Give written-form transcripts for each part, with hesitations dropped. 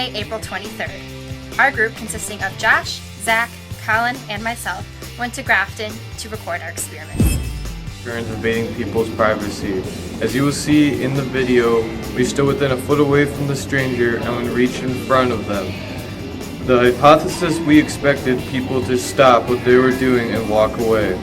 Sunday, April 23rd. Our group, consisting of Josh, Zach, Colin, and myself, went to Grafton to record our experiments. Invading people's privacy. As you will see in the video, we stood within a foot away from the stranger and would reach in front of them. The hypothesis, we expected people to stop what they were doing and walk away.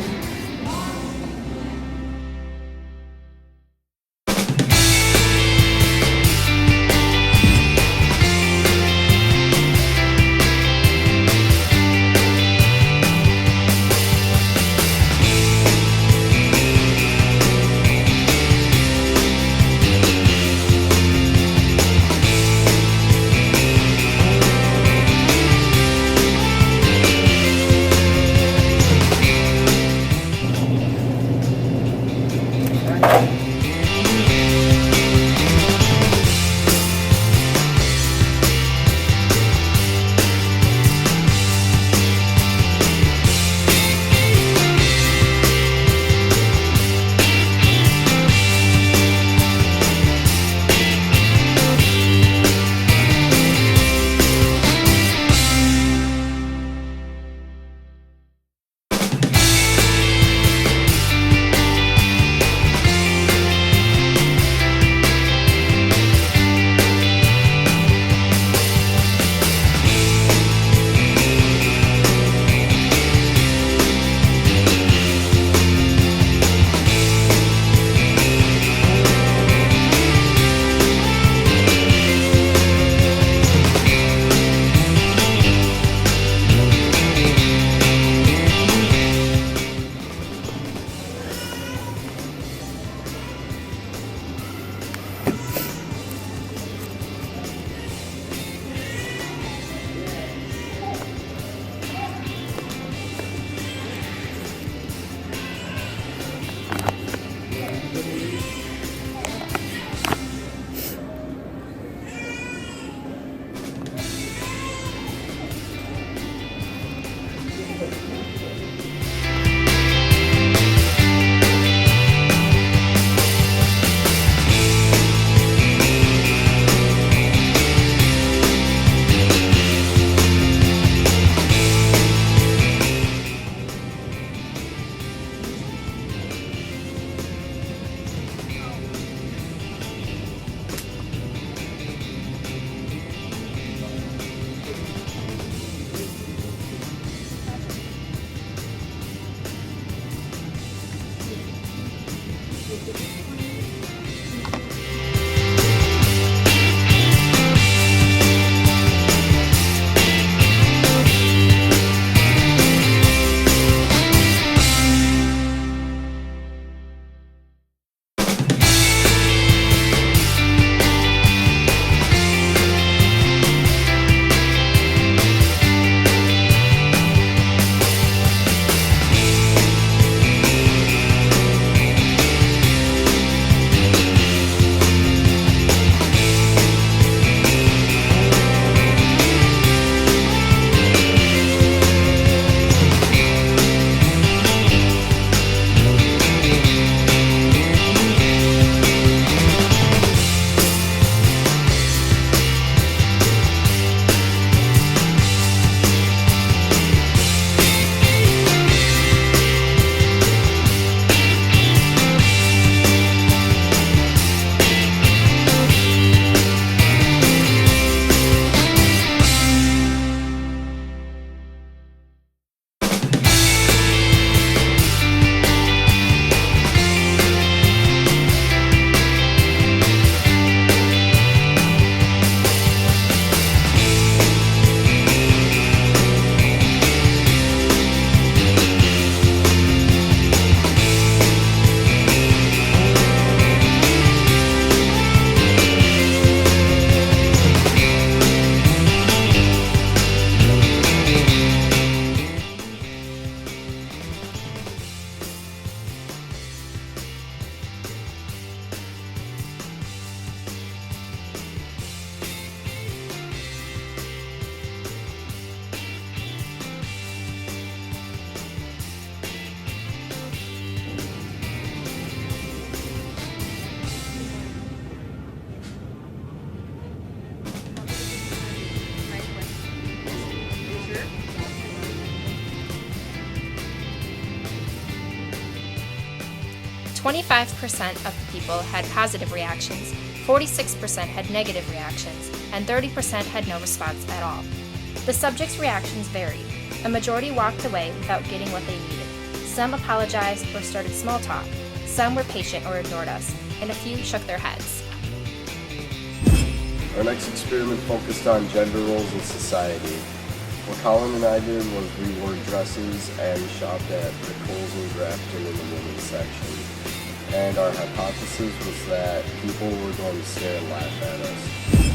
25% of the people had positive reactions, 46% had negative reactions, and 30% had no response at all. The subjects' reactions varied. A majority walked away without getting what they needed. Some apologized or started small talk. Some were patient or ignored us, and a few shook their heads. Our next experiment focused on gender roles in society. What Colin and I did was we wore dresses and shopped at the Kohl's and Grafton in the women's section. And our hypothesis was that people were going to stare and laugh at us.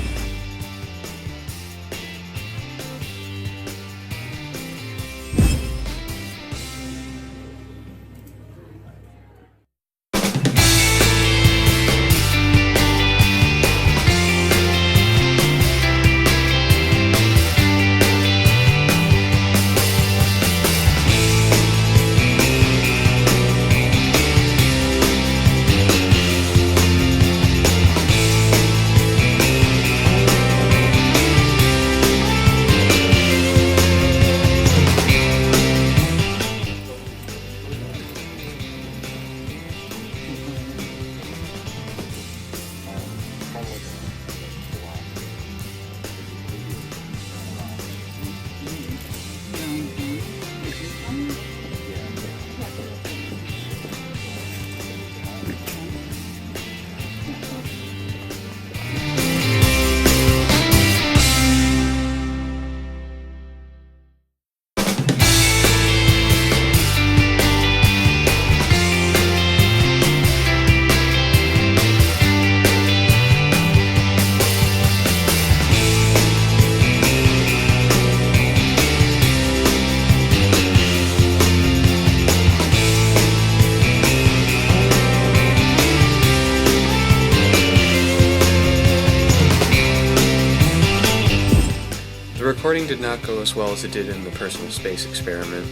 The recording did not go as well as it did in the personal space experiment.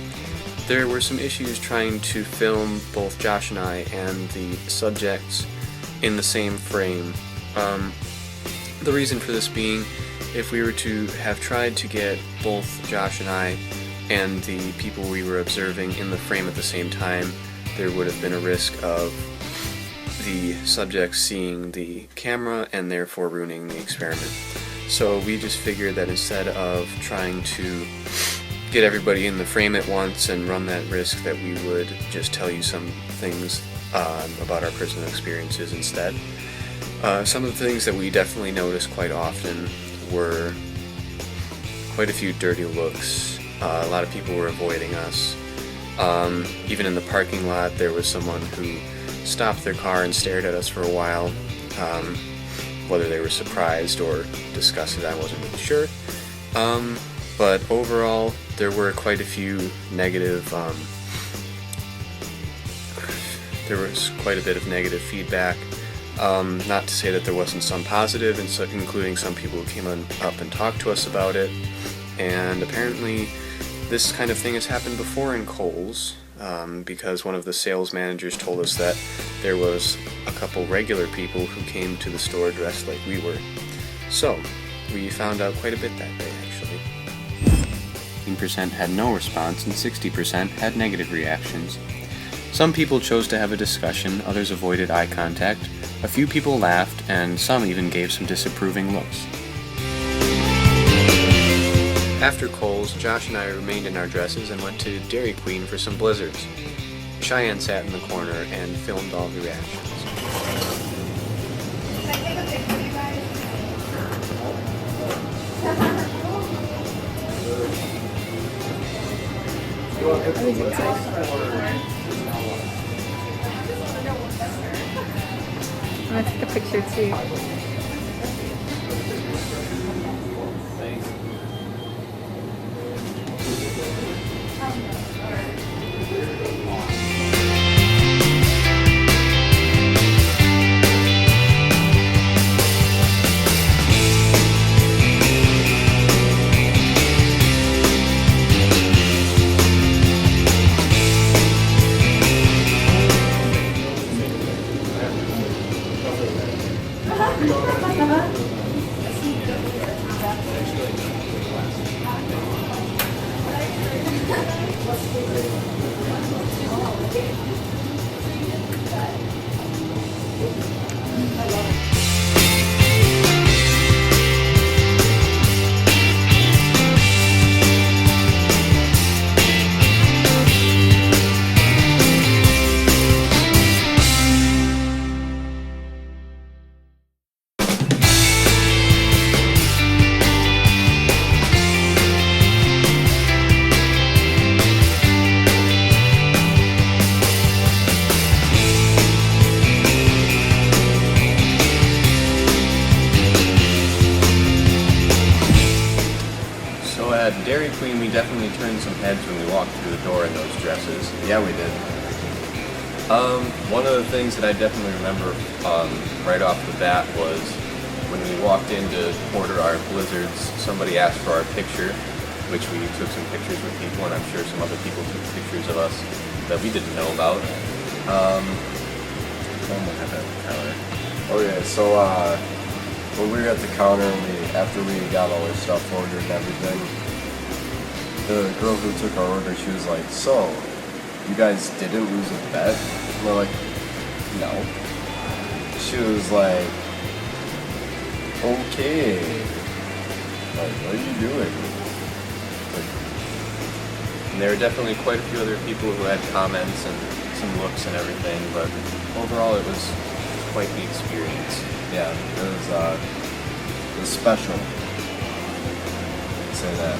There were some issues trying to film both Josh and I and the subjects in the same frame. The reason for this being, if we were to have tried to get both Josh and I and the people we were observing in the frame at the same time, there would have been a risk of the subjects seeing the camera and therefore ruining the experiment. So we just figured that instead of trying to get everybody in the frame at once and run that risk, that we would just tell you some things about our personal experiences instead. Some of the things that we definitely noticed quite often were quite a few dirty looks. A lot of people were avoiding us. Even in the parking lot, there was someone who stopped their car and stared at us for a while. Whether they were surprised or disgusted, I wasn't really sure. But overall, there were quite a few negative, there was quite a bit of negative feedback. Not to say that there wasn't some positive, including some people who came up and talked to us about it. And apparently, this kind of thing has happened before in Kohl's, because one of the sales managers told us that there was a couple regular people who came to the store dressed like we were. So, we found out quite a bit that day, actually. 15% had no response and 60% had negative reactions. Some people chose to have a discussion, others avoided eye contact, a few people laughed, and some even gave some disapproving looks. After Kohl's, Josh and I remained in our dresses and went to Dairy Queen for some blizzards. Cheyenne sat in the corner and filmed all the reactions. I'm gonna take a picture too. at Dairy Queen, we definitely turned some heads when we walked through the door in those dresses. Yeah, we did. One of the things that I definitely remember right off the bat was when we walked in to order our blizzards, somebody asked for our picture, which we took some pictures with people, and I'm sure some other people took pictures of us that we didn't know about. Oh yeah, so when we were at the counter and after we got all our stuff ordered and everything, the girl who took our order, she was like, "So, you guys didn't lose a bet?" And we're like, "No." She was like, "Okay. Like, what are you doing?" And there were definitely quite a few other people who had comments and some looks and everything, but overall it was quite the experience. Yeah, it was special. I'd say that.